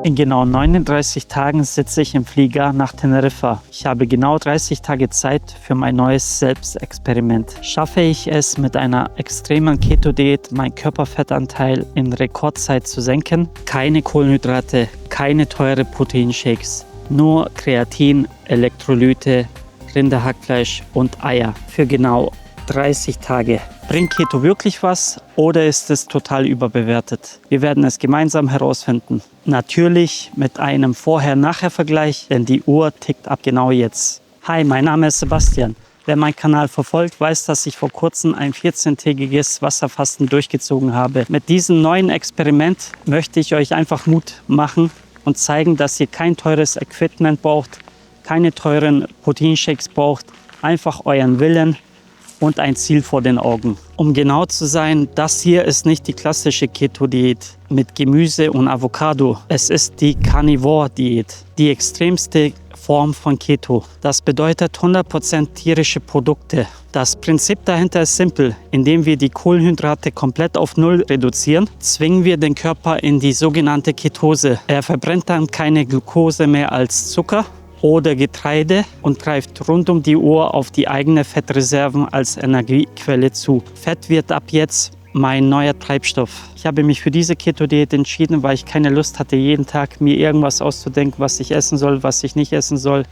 In genau 39 Tagen sitze ich im Flieger nach Teneriffa. Ich habe genau 30 Tage Zeit für mein neues Selbstexperiment. Schaffe ich es mit einer extremen Keto-Diät, meinen Körperfettanteil in Rekordzeit zu senken? Keine Kohlenhydrate, keine teure Proteinshakes, nur Kreatin, Elektrolyte, Rinderhackfleisch und Eier für genau 30 Tage. Bringt Keto wirklich was oder ist es total überbewertet? Wir werden es gemeinsam herausfinden. Natürlich mit einem Vorher-Nachher-Vergleich, denn die Uhr tickt ab genau jetzt. Hi, mein Name ist Sebastian. Wer meinen Kanal verfolgt, weiß, dass ich vor kurzem ein 14-tägiges Wasserfasten durchgezogen habe. Mit diesem neuen Experiment möchte ich euch einfach Mut machen und zeigen, dass ihr kein teures Equipment braucht, keine teuren Proteinshakes braucht, einfach euren Willen und ein Ziel vor den Augen. Um genau zu sein, das hier ist nicht die klassische Keto-Diät mit Gemüse und Avocado. Es ist die Carnivore-Diät, die extremste Form von Keto. Das bedeutet 100% tierische Produkte. Das Prinzip dahinter ist simpel. Indem wir die Kohlenhydrate komplett auf Null reduzieren, zwingen wir den Körper in die sogenannte Ketose. Er verbrennt dann keine Glucose mehr als Zucker oder Getreide und greift rund um die Uhr auf die eigenen Fettreserven als Energiequelle zu. Fett wird ab jetzt mein neuer Treibstoff. Ich habe mich für diese Keto-Diät entschieden, weil ich keine Lust hatte, jeden Tag mir irgendwas auszudenken, was ich essen soll, was ich nicht essen soll,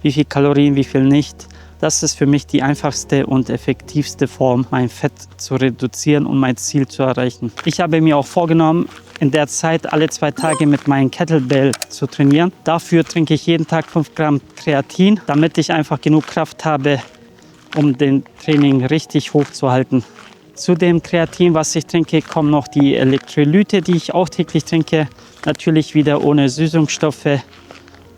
wie viel Kalorien, wie viel nicht. Das ist für mich die einfachste und effektivste Form, mein Fett zu reduzieren und mein Ziel zu erreichen. Ich habe mir auch vorgenommen, in der Zeit alle 2 Tage mit meinem Kettlebell zu trainieren. Dafür trinke ich jeden Tag 5 Gramm Kreatin, damit ich einfach genug Kraft habe, um den Training richtig hoch zu halten. Zu dem Kreatin, was ich trinke, kommen noch die Elektrolyte, die ich auch täglich trinke. Natürlich wieder ohne Süßungsstoffe.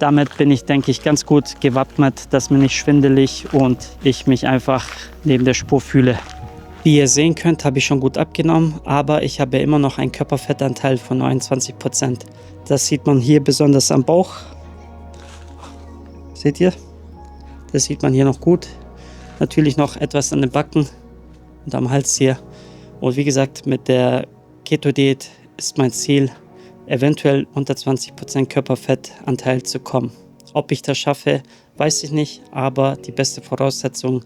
Damit bin ich, denke ich, ganz gut gewappnet, dass mir nicht schwindelig und ich mich einfach neben der Spur fühle. Wie ihr sehen könnt, habe ich schon gut abgenommen, aber ich habe immer noch einen Körperfettanteil von 29%. Das sieht man hier besonders am Bauch. Seht ihr? Das sieht man hier noch gut. Natürlich noch etwas an den Backen und am Hals hier. Und wie gesagt, mit der Keto-Diät ist mein Ziel, eventuell unter 20% Körperfettanteil zu kommen. Ob ich das schaffe, weiß ich nicht, aber die beste Voraussetzung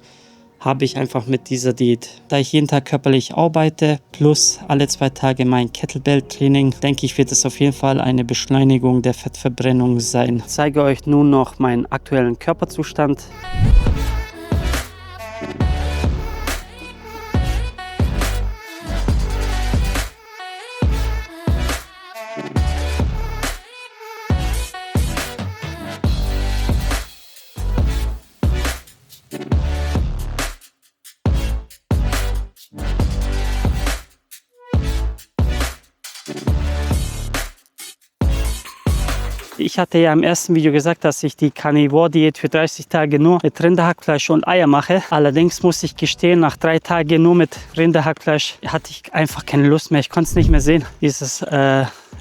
habe ich einfach mit dieser Diät. Da ich jeden Tag körperlich arbeite, plus alle 2 Tage mein Kettlebell-Training, denke ich, wird es auf jeden Fall eine Beschleunigung der Fettverbrennung sein. Ich zeige euch nun noch meinen aktuellen Körperzustand. Ich hatte ja im ersten Video gesagt, dass ich die Carnivore-Diät für 30 Tage nur mit Rinderhackfleisch und Eier mache. Allerdings muss ich gestehen, nach 3 Tagen nur mit Rinderhackfleisch hatte ich einfach keine Lust mehr. Ich konnte es nicht mehr sehen. Dieses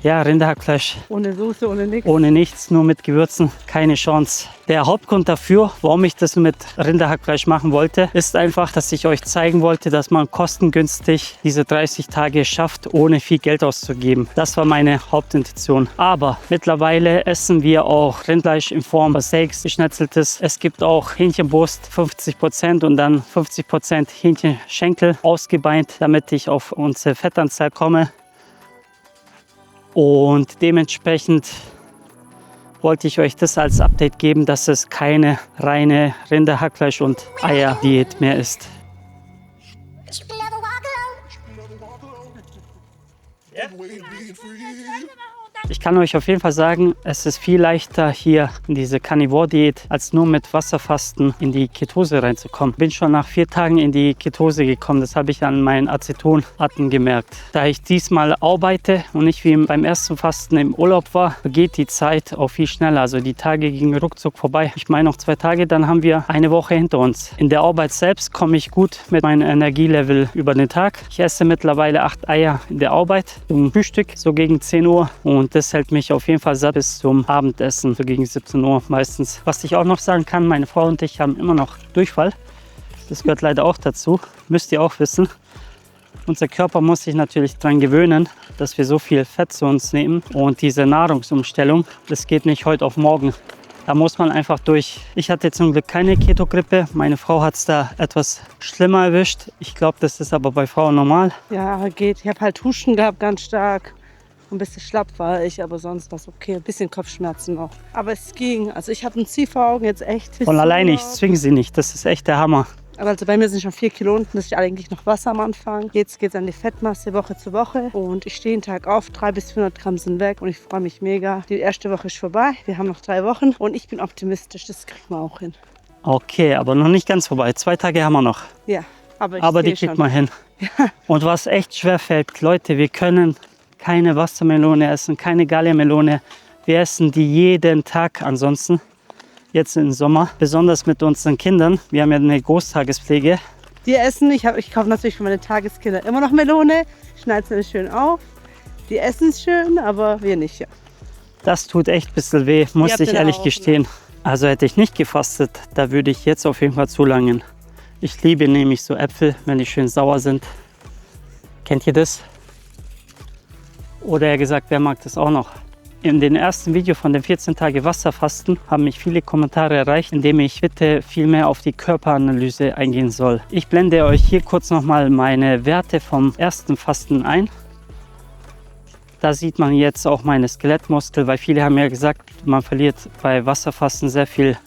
Rinderhackfleisch. Ohne Soße, ohne nichts. Ohne nichts, nur mit Gewürzen. Keine Chance. Der Hauptgrund dafür, warum ich das mit Rinderhackfleisch machen wollte, ist einfach, dass ich euch zeigen wollte, dass man kostengünstig diese 30 Tage schafft, ohne viel Geld auszugeben. Das war meine Hauptintention. Aber mittlerweile essen wir auch Rindfleisch in Form von Steaks, geschnetzeltes. Es gibt auch Hähnchenbrust, 50% und dann 50% Hähnchenschenkel ausgebeint, damit ich auf unsere Fettanzahl komme. Und dementsprechend wollte ich euch das als Update geben, dass es keine reine Rinderhackfleisch- und Eier-Diät mehr ist. Ich kann euch auf jeden Fall sagen, es ist viel leichter hier in diese Carnivore-Diät, als nur mit Wasserfasten in die Ketose reinzukommen. Bin schon nach 4 Tagen in die Ketose gekommen. Das habe ich an meinen Acetonarten gemerkt. Da ich diesmal arbeite und nicht wie beim ersten Fasten im Urlaub war, vergeht die Zeit auch viel schneller. Also die Tage gingen ruckzuck vorbei. Ich meine noch 2 Tage, dann haben wir eine Woche hinter uns. In der Arbeit selbst komme ich gut mit meinem Energielevel über den Tag. Ich esse mittlerweile 8 Eier in der Arbeit zum Frühstück, so gegen 10 Uhr. Und das hält mich auf jeden Fall satt bis zum Abendessen, so gegen 17 Uhr meistens. Was ich auch noch sagen kann, meine Frau und ich haben immer noch Durchfall. Das gehört leider auch dazu, müsst ihr auch wissen. Unser Körper muss sich natürlich daran gewöhnen, dass wir so viel Fett zu uns nehmen. Und diese Nahrungsumstellung, das geht nicht heute auf morgen. Da muss man einfach durch. Ich hatte zum Glück keine Keto-Grippe. Meine Frau hat es da etwas schlimmer erwischt. Ich glaube, das ist aber bei Frauen normal. Ja, geht. Ich habe halt Husten gehabt, ganz stark. Ein bisschen schlapp war ich, aber sonst war es okay. Ein bisschen Kopfschmerzen noch. Aber es ging. Also ich habe ein Ziel vor Augen jetzt echt. Von alleine, ich zwinge sie nicht. Das ist echt der Hammer. Aber also bei mir sind schon 4 Kilo unten, das ist eigentlich noch Wasser am Anfang. Jetzt geht es an die Fettmasse Woche zu Woche und ich stehe jeden Tag auf, 300 bis 400 Gramm sind weg und ich freue mich mega. Die erste Woche ist vorbei, wir haben noch 3 Wochen und ich bin optimistisch, das kriegen wir auch hin. Okay, aber noch nicht ganz vorbei. 2 Tage haben wir noch. Ja, aber die kriegt man hin. Ja. Und was echt schwer fällt, Leute, wir können keine Wassermelone essen, keine Galliamelone. Wir essen die jeden Tag ansonsten. Jetzt im Sommer, besonders mit unseren Kindern. Wir haben ja eine Großtagespflege. Die essen, ich kaufe natürlich für meine Tageskinder immer noch Melone, schneide sie schön auf. Die essen es schön, aber wir nicht. Ja. Das tut echt ein bisschen weh, muss ich ehrlich gestehen. Also hätte ich nicht gefastet, da würde ich jetzt auf jeden Fall zulangen. Ich liebe nämlich so Äpfel, wenn die schön sauer sind. Kennt ihr das? Oder eher gesagt, wer mag das auch noch? In dem ersten Video von den 14 Tage Wasserfasten haben mich viele Kommentare erreicht, indem ich bitte viel mehr auf die Körperanalyse eingehen soll. Ich blende euch hier kurz nochmal meine Werte vom ersten Fasten ein. Da sieht man jetzt auch meine Skelettmuskel, weil viele haben ja gesagt, man verliert bei Wasserfasten sehr viel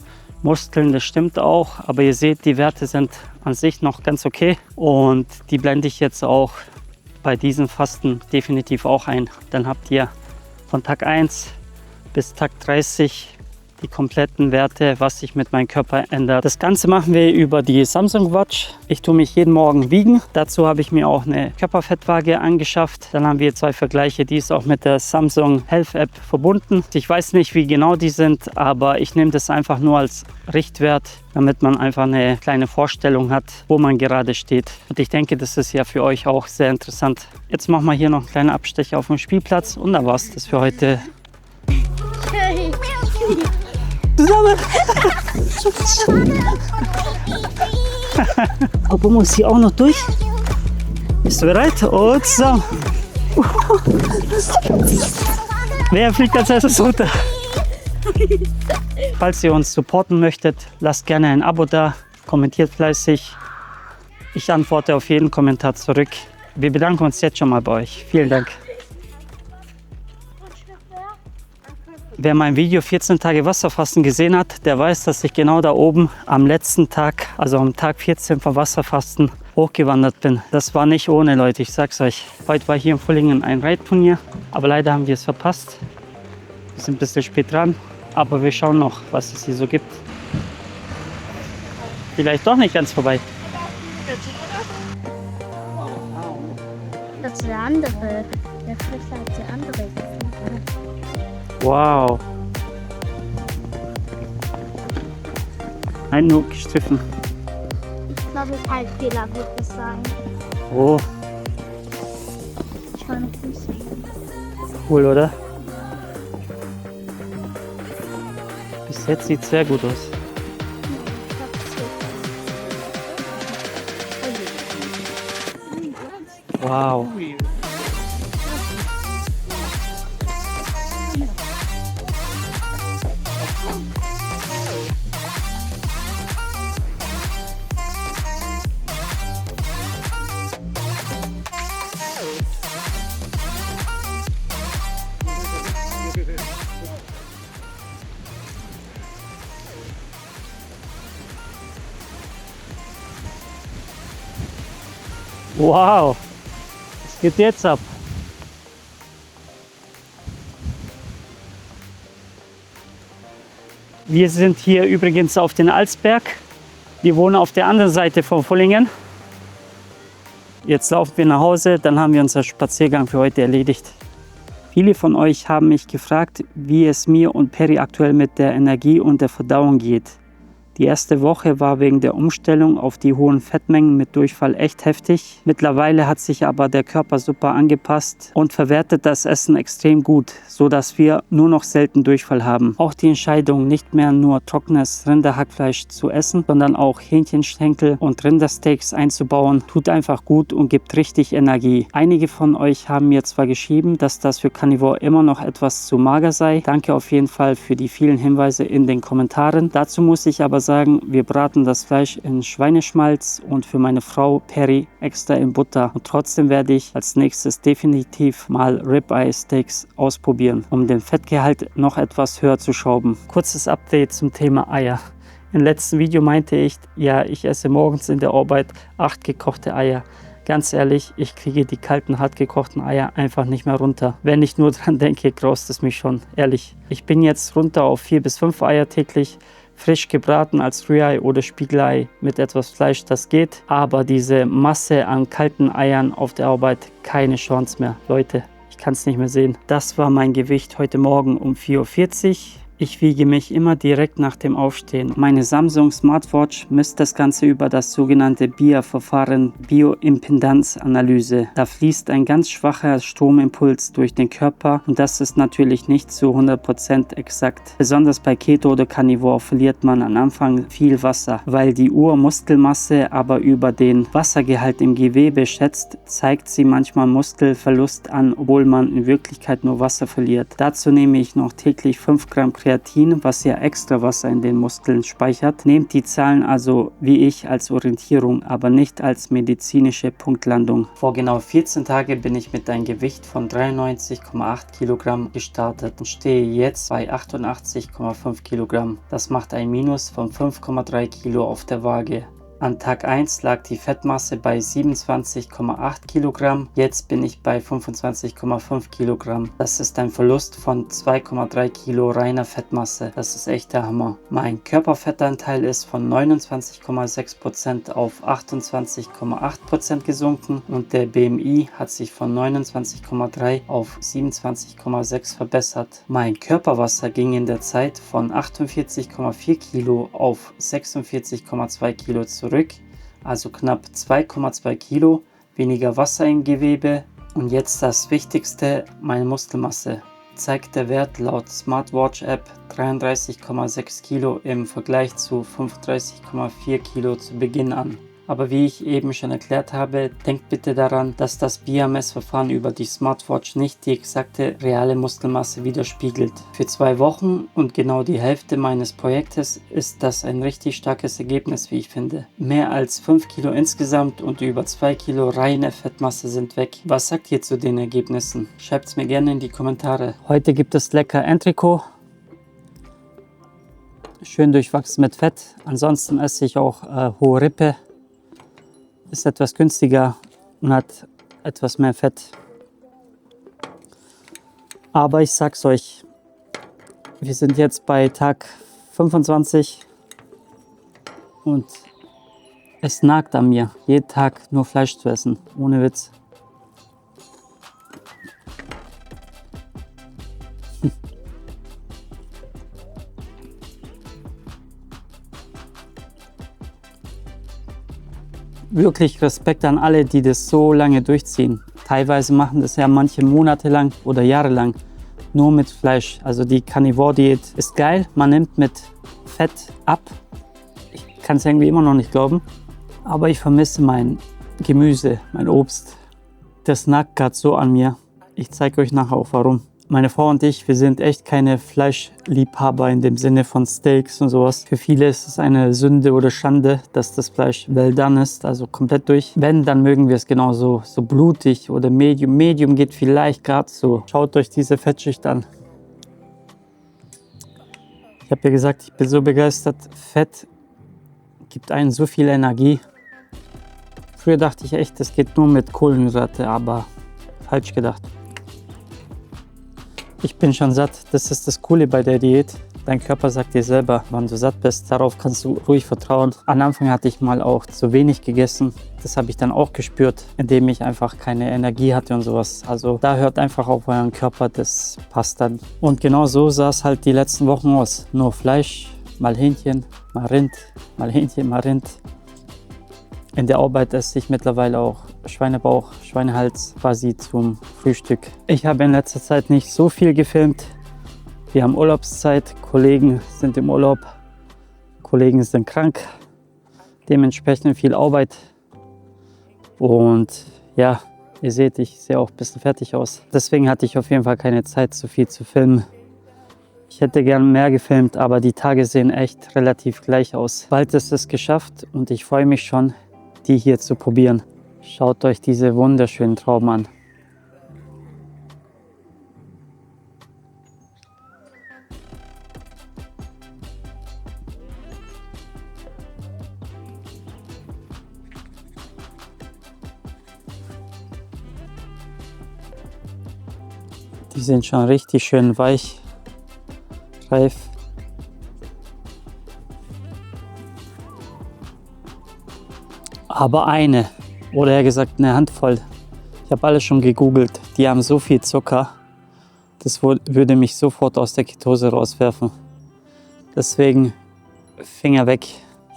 Muskeln. Das stimmt auch, aber ihr seht, die Werte sind an sich noch ganz okay und die blende ich jetzt auch bei diesem Fasten definitiv auch ein. Dann habt ihr von Tag 1 bis Tag 30 die kompletten Werte, was sich mit meinem Körper ändert. Das Ganze machen wir über die Samsung Watch. Ich tue mich jeden Morgen wiegen. Dazu habe ich mir auch eine Körperfettwaage angeschafft. Dann haben wir 2 Vergleiche. Die ist auch mit der Samsung Health App verbunden. Ich weiß nicht, wie genau die sind, aber ich nehme das einfach nur als Richtwert, damit man einfach eine kleine Vorstellung hat, wo man gerade steht. Und ich denke, das ist ja für euch auch sehr interessant. Jetzt machen wir hier noch einen kleinen Abstecher auf dem Spielplatz und dann war es das für heute. Zusammen! Aber muss sie auch noch durch? Bist du bereit? Und zusammen! Wer fliegt als erstes runter? Falls ihr uns supporten möchtet, lasst gerne ein Abo da, kommentiert fleißig. Ich antworte auf jeden Kommentar zurück. Wir bedanken uns jetzt schon mal bei euch. Vielen Dank. Wer mein Video 14 Tage Wasserfasten gesehen hat, der weiß, dass ich genau da oben am letzten Tag, also am Tag 14 vom Wasserfasten, hochgewandert bin. Das war nicht ohne, Leute, ich sag's euch. Heute war hier in Villingen ein Reitturnier, aber leider haben wir es verpasst. Wir sind ein bisschen spät dran, aber wir schauen noch, was es hier so gibt. Vielleicht doch nicht ganz vorbei. Das ist der andere. Der frisst halt der andere. Wow. Ein nur gestriffen. Ich glaube, Teilfehler wird es sein. Oh, Ich kann nicht sehen. cool, oder? Bis jetzt sieht es sehr gut aus. Wow. Wow. Was geht jetzt ab? Wir sind hier übrigens auf den Alsberg. Wir wohnen auf der anderen Seite von Villingen. Jetzt laufen wir nach Hause, dann haben wir unseren Spaziergang für heute erledigt. Viele von euch haben mich gefragt, wie es mir und Perry aktuell mit der Energie und der Verdauung geht. Die erste Woche war wegen der Umstellung auf die hohen Fettmengen mit Durchfall echt heftig. Mittlerweile hat sich aber der Körper super angepasst und verwertet das Essen extrem gut, so dass wir nur noch selten Durchfall haben. Auch die Entscheidung, nicht mehr nur trockenes Rinderhackfleisch zu essen, sondern auch Hähnchenschenkel und Rindersteaks einzubauen, tut einfach gut und gibt richtig Energie. Einige von euch haben mir zwar geschrieben, dass das für Carnivore immer noch etwas zu mager sei. Danke auf jeden Fall für die vielen Hinweise in den Kommentaren. Dazu muss ich aber sagen, wir braten das Fleisch in Schweineschmalz und für meine Frau Peri extra in Butter. Und trotzdem werde ich als nächstes definitiv mal Ribeye Steaks ausprobieren, um den Fettgehalt noch etwas höher zu schrauben. Kurzes Update zum Thema Eier. Im letzten Video meinte ich, ja, ich esse morgens in der Arbeit 8 gekochte Eier. Ganz ehrlich, ich kriege die kalten, hart gekochten Eier einfach nicht mehr runter. Wenn ich nur dran denke, graust es mich schon, ehrlich. Ich bin jetzt runter auf 4 bis 5 Eier täglich, frisch gebraten als Rührei oder Spiegelei mit etwas Fleisch, das geht. Aber diese Masse an kalten Eiern auf der Arbeit, keine Chance mehr. Leute, ich kann es nicht mehr sehen. Das war mein Gewicht heute Morgen um 4:40 Uhr. Ich wiege mich immer direkt nach dem Aufstehen. Meine Samsung Smartwatch misst das Ganze über das sogenannte BIA-Verfahren, Bioimpedanzanalyse. Da fließt ein ganz schwacher Stromimpuls durch den Körper und das ist natürlich nicht zu 100% exakt. Besonders bei Keto oder Carnivore verliert man am Anfang viel Wasser. Weil die Uhr Muskelmasse aber über den Wassergehalt im Gewebe schätzt, zeigt sie manchmal Muskelverlust an, obwohl man in Wirklichkeit nur Wasser verliert. Dazu nehme ich noch täglich 5 Gramm Kreatin, was ja extra Wasser in den Muskeln speichert. Nehmt die Zahlen also wie ich als Orientierung, aber nicht als medizinische Punktlandung. Vor genau 14 Tagen bin ich mit einem Gewicht von 93,8 Kilogramm gestartet und stehe jetzt bei 88,5 Kilogramm. Das macht ein Minus von 5,3 Kilo auf der Waage. An Tag 1 lag die Fettmasse bei 27,8 Kilogramm, jetzt bin ich bei 25,5 Kilogramm. Das ist ein Verlust von 2,3 Kilo reiner Fettmasse. Das ist echt der Hammer. Mein Körperfettanteil ist von 29,6% auf 28,8% gesunken und der BMI hat sich von 29,3 auf 27,6 verbessert. Mein Körperwasser ging in der Zeit von 48,4 Kilo auf 46,2 Kilo zurück, also knapp 2,2 Kilo weniger Wasser im Gewebe. Und jetzt das Wichtigste, meine Muskelmasse. Zeigt der Wert laut Smartwatch App 33,6 Kilo im Vergleich zu 35,4 Kilo zu Beginn an. Aber wie ich eben schon erklärt habe, denkt bitte daran, dass das BIA-Messverfahren über die Smartwatch nicht die exakte reale Muskelmasse widerspiegelt. Für 2 Wochen und genau die Hälfte meines Projektes ist das ein richtig starkes Ergebnis, wie ich finde. Mehr als 5 Kilo insgesamt und über 2 Kilo reine Fettmasse sind weg. Was sagt ihr zu den Ergebnissen? Schreibt es mir gerne in die Kommentare. Heute gibt es lecker Entrecot. Schön durchwachsen mit Fett. Ansonsten esse ich auch hohe Rippe. Ist etwas günstiger und hat etwas mehr Fett. Aber ich sag's euch, wir sind jetzt bei Tag 25 und es nagt an mir, jeden Tag nur Fleisch zu essen, ohne Witz. Wirklich Respekt an alle, die das so lange durchziehen. Teilweise machen das ja manche Monate lang oder Jahre lang nur mit Fleisch. Also die Carnivore-Diät ist geil, man nimmt mit Fett ab. Ich kann es irgendwie immer noch nicht glauben. Aber ich vermisse mein Gemüse, mein Obst. Das nagt gerade so an mir. Ich zeige euch nachher auch warum. Meine Frau und ich, wir sind echt keine Fleischliebhaber in dem Sinne von Steaks und sowas. Für viele ist es eine Sünde oder Schande, dass das Fleisch well done ist, also komplett durch. Wenn, dann mögen wir es genauso so blutig oder medium. Medium geht vielleicht gerade so. Schaut euch diese Fettschicht an. Ich habe ja gesagt, ich bin so begeistert. Fett gibt einen so viel Energie. Früher dachte ich echt, das geht nur mit Kohlenhydrate, aber falsch gedacht. Ich bin schon satt. Das ist das Coole bei der Diät. Dein Körper sagt dir selber, wann du satt bist. Darauf kannst du ruhig vertrauen. Am Anfang hatte ich mal auch zu wenig gegessen. Das habe ich dann auch gespürt, indem ich einfach keine Energie hatte und sowas. Also da hört einfach auf euren Körper, das passt dann. Und genau so sah es halt die letzten Wochen aus. Nur Fleisch, mal Hähnchen, mal Rind, mal Hähnchen, mal Rind. In der Arbeit esse ich mittlerweile auch Schweinebauch, Schweinehals quasi zum Frühstück. Ich habe in letzter Zeit nicht so viel gefilmt. Wir haben Urlaubszeit, Kollegen sind im Urlaub, Kollegen sind krank, dementsprechend viel Arbeit. Und ja, ihr seht, ich sehe auch ein bisschen fertig aus. Deswegen hatte ich auf jeden Fall keine Zeit, so viel zu filmen. Ich hätte gern mehr gefilmt, aber die Tage sehen echt relativ gleich aus. Bald ist es geschafft und ich freue mich schon, die hier zu probieren. Schaut euch diese wunderschönen Trauben an. Die sind schon richtig schön weich, reif. Aber eine, oder eher gesagt eine Handvoll, ich habe alles schon gegoogelt, die haben so viel Zucker, das würde mich sofort aus der Ketose rauswerfen. Deswegen Finger weg.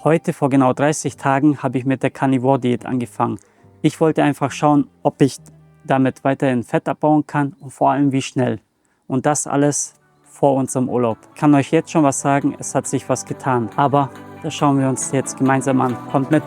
Heute vor genau 30 Tagen habe ich mit der Carnivore-Diät angefangen. Ich wollte einfach schauen, ob ich damit weiterhin Fett abbauen kann und vor allem wie schnell. Und das alles vor unserem Urlaub. Ich kann euch jetzt schon was sagen, es hat sich was getan. Aber das schauen wir uns jetzt gemeinsam an. Kommt mit!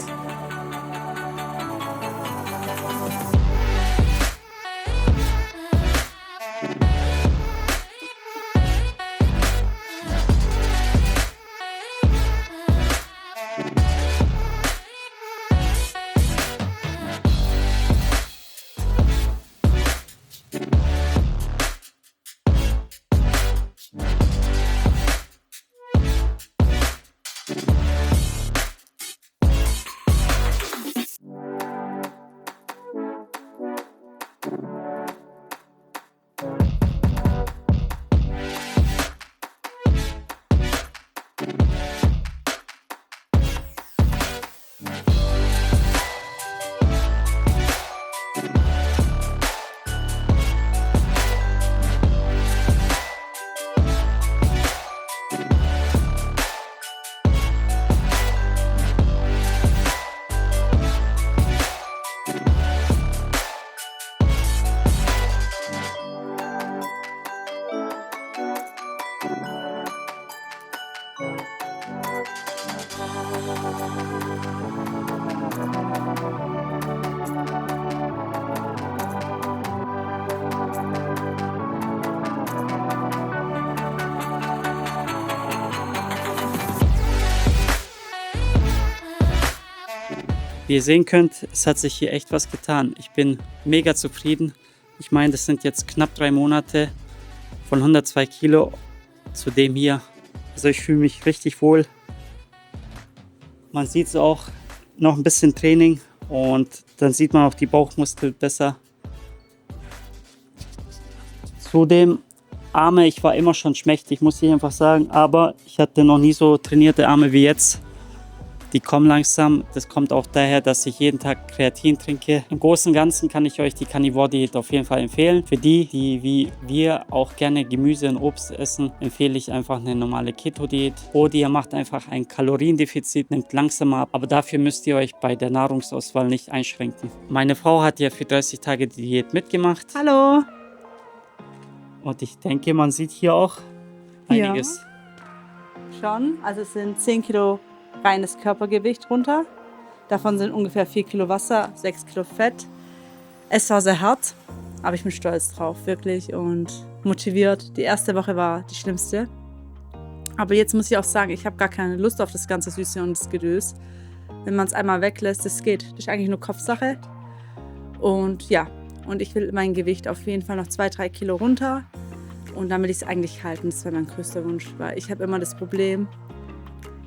Wie ihr sehen könnt, es hat sich hier echt was getan. Ich bin mega zufrieden. Ich meine, das sind jetzt knapp 3 Monate von 102 Kilo zu dem hier. Also ich fühle mich richtig wohl. Man sieht es auch, noch ein bisschen Training und dann sieht man auch die Bauchmuskeln besser. Zudem Arme, ich war immer schon schmächtig, muss ich einfach sagen, aber ich hatte noch nie so trainierte Arme wie jetzt. Die kommen langsam. Das kommt auch daher, dass ich jeden Tag Kreatin trinke. Im Großen und Ganzen kann ich euch die Carnivore-Diät auf jeden Fall empfehlen. Für die, die wie wir auch gerne Gemüse und Obst essen, empfehle ich einfach eine normale Keto-Diät. Oder ihr macht einfach ein Kaloriendefizit, nimmt langsamer ab. Aber dafür müsst ihr euch bei der Nahrungsauswahl nicht einschränken. Meine Frau hat ja für 30 Tage die Diät mitgemacht. Hallo! Und ich denke, man sieht hier auch einiges. Ja, schon. Also es sind 10 Kilo reines Körpergewicht runter. Davon sind ungefähr 4 Kilo Wasser, 6 Kilo Fett. Es war sehr hart, aber ich bin stolz drauf, wirklich, und motiviert. Die erste Woche war die schlimmste. Aber jetzt muss ich auch sagen, ich habe gar keine Lust auf das ganze Süße und das Gedöns. Wenn man es einmal weglässt, das geht. Das ist eigentlich nur Kopfsache. Und ja, und ich will mein Gewicht auf jeden Fall noch 2-3 Kilo runter. Und dann will ich es eigentlich halten. Das wäre mein größter Wunsch, weil ich habe immer das Problem,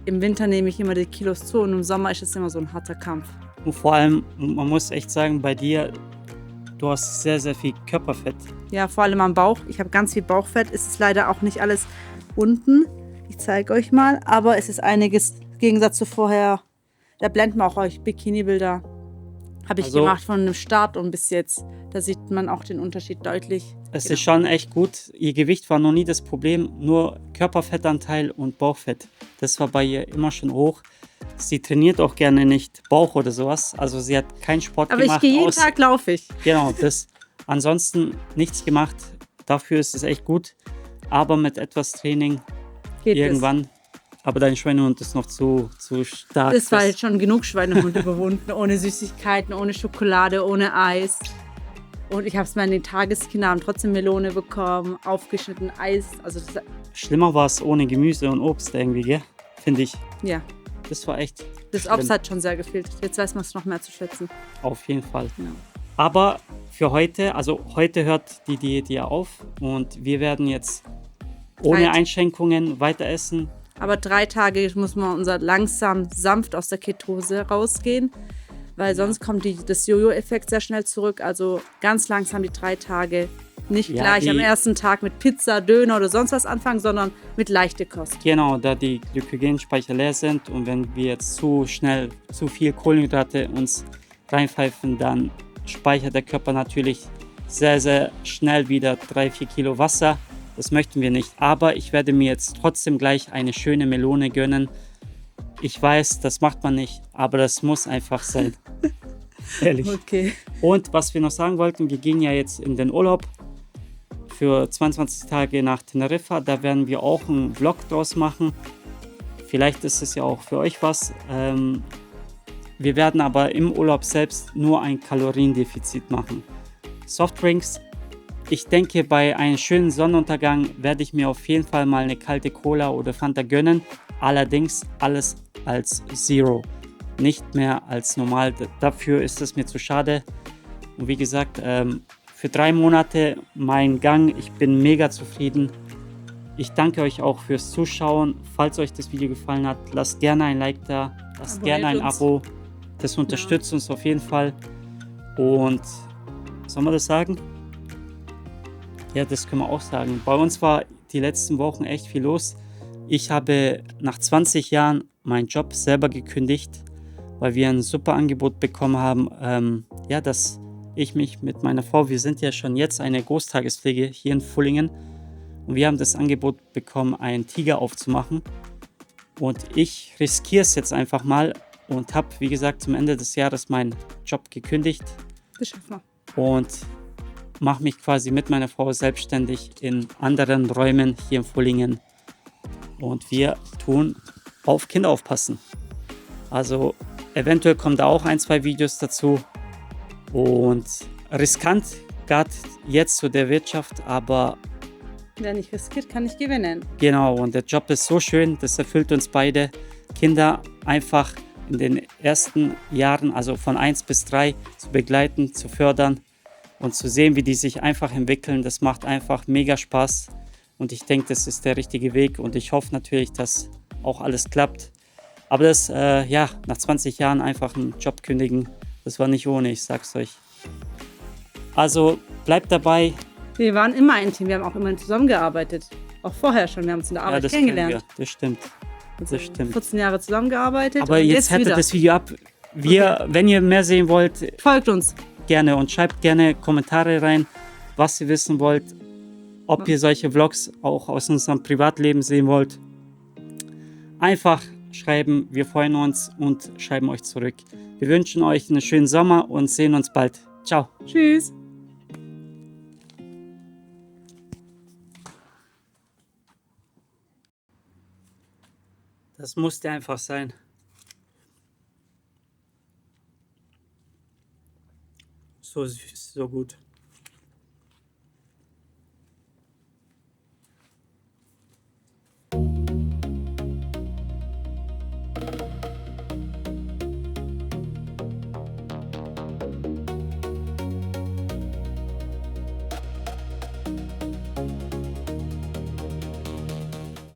im Winter nehme ich immer die Kilos zu und im Sommer ist es immer so ein harter Kampf. Und vor allem, man muss echt sagen, bei dir, du hast sehr, sehr viel Körperfett. Ja, vor allem am Bauch. Ich habe ganz viel Bauchfett. Es ist leider auch nicht alles unten. Ich zeige euch mal, aber es ist einiges im Gegensatz zu vorher. Da blenden wir auch euch Bikini-Bilder Habe ich Also- gemacht von dem Start und bis jetzt. Da sieht man auch den Unterschied deutlich. Es Genau. ist schon echt gut. Ihr Gewicht war noch nie das Problem, nur Körperfettanteil und Bauchfett. Das war bei ihr immer schon hoch. Sie trainiert auch gerne nicht Bauch oder sowas. Also sie hat keinen Sport Aber ich gemacht. gehe jeden Tag laufe ich. Genau, das. Ansonsten nichts gemacht. Dafür ist es echt gut. Aber mit etwas Training Geht irgendwann. Aber dein Schweinehund ist noch zu stark. Das war jetzt schon genug Schweinehund überwunden. Ohne Süßigkeiten, ohne Schokolade, ohne Eis. Und ich habe es meine Tageskinder haben trotzdem Melone bekommen, aufgeschnitten Eis. Also das, Schlimmer war es ohne Gemüse und Obst irgendwie, gell? Finde ich. ja, Das war echt das schlimm. Obst hat schon sehr gefehlt. Jetzt weiß man es noch mehr zu schätzen. Auf jeden Fall. Ja. Aber für heute, also heute hört die Diät ja auf und wir werden jetzt ohne Einschränkungen weiter essen. Aber 3 Tage muss man langsam sanft aus der Ketose rausgehen, weil sonst kommt das Jojo-Effekt sehr schnell zurück. Also ganz langsam die 3 Tage. Nicht Ja, gleich am ersten Tag mit Pizza, Döner oder sonst was anfangen, sondern mit leichter Kost. Genau, da die Glykogenspeicher leer sind und wenn wir jetzt zu schnell zu viel Kohlenhydrate uns reinpfeifen, dann speichert der Körper natürlich sehr, sehr schnell wieder 3-4 Kilo Wasser. Das möchten wir nicht. Aber ich werde mir jetzt trotzdem gleich eine schöne Melone gönnen. Ich weiß, das macht man nicht, aber das muss einfach sein. Ehrlich. Okay. Und was wir noch sagen wollten, wir gehen ja jetzt in den Urlaub für 22 Tage nach Teneriffa. Da werden wir auch einen Vlog draus machen. Vielleicht ist es ja auch für euch was. Wir werden aber im Urlaub selbst nur ein Kaloriendefizit machen. Softdrinks. Ich denke, bei einem schönen Sonnenuntergang werde ich mir auf jeden Fall mal eine kalte Cola oder Fanta gönnen. Allerdings alles als Zero. Nicht mehr als normal. Dafür ist es mir zu schade. Und wie gesagt, für 3 Monate mein Gang. Ich bin mega zufrieden. Ich danke euch auch fürs Zuschauen. Falls euch das Video gefallen hat, lasst gerne ein Like da. Lasst gerne ein uns. Abo. Das unterstützt uns auf jeden Fall. Und soll man das sagen? Ja, das können wir auch sagen. Bei uns war die letzten Wochen echt viel los. Ich habe nach 20 Jahren meinen Job selber gekündigt, weil wir ein super Angebot bekommen haben, dass ich mich mit meiner Frau, wir sind ja schon jetzt eine Großtagespflege hier in Fullingen und wir haben das Angebot bekommen, einen Tiger aufzumachen und ich riskiere es jetzt einfach mal und habe, wie gesagt, zum Ende des Jahres meinen Job gekündigt Das schaffen wir. und mache mich quasi mit meiner Frau selbstständig in anderen Räumen hier in Fullingen. Und wir tun auf Kinder aufpassen. Also eventuell kommen da auch 1-2 Videos dazu. Und riskant, gerade jetzt zu der Wirtschaft, aber Wer nicht riskiert, kann nicht gewinnen. genau, und der Job ist so schön, das erfüllt uns beide. Kinder einfach in den ersten Jahren, also von 1 bis 3, zu begleiten, zu fördern und zu sehen, wie die sich einfach entwickeln. Das macht einfach mega Spaß. Und ich denke, das ist der richtige Weg. Und ich hoffe natürlich, dass auch alles klappt. Aber das, nach 20 Jahren einfach einen Job kündigen, das war nicht ohne, ich sag's euch. Also bleibt dabei. Wir waren immer ein Team, wir haben auch immer zusammengearbeitet. Auch vorher schon, wir haben uns in der Arbeit das kennen kennengelernt. wir, das stimmt. Also das stimmt. 14 Jahre zusammengearbeitet. Aber und jetzt hättet wieder. das Video ab. Wenn ihr mehr sehen wollt, Folgt uns. gerne und schreibt gerne Kommentare rein, was ihr wissen wollt, ob ihr solche Vlogs auch aus unserem Privatleben sehen wollt. Einfach schreiben, wir freuen uns und schreiben euch zurück. Wir wünschen euch einen schönen Sommer und sehen uns bald. Ciao. Tschüss. Das musste einfach sein. So süß, so gut.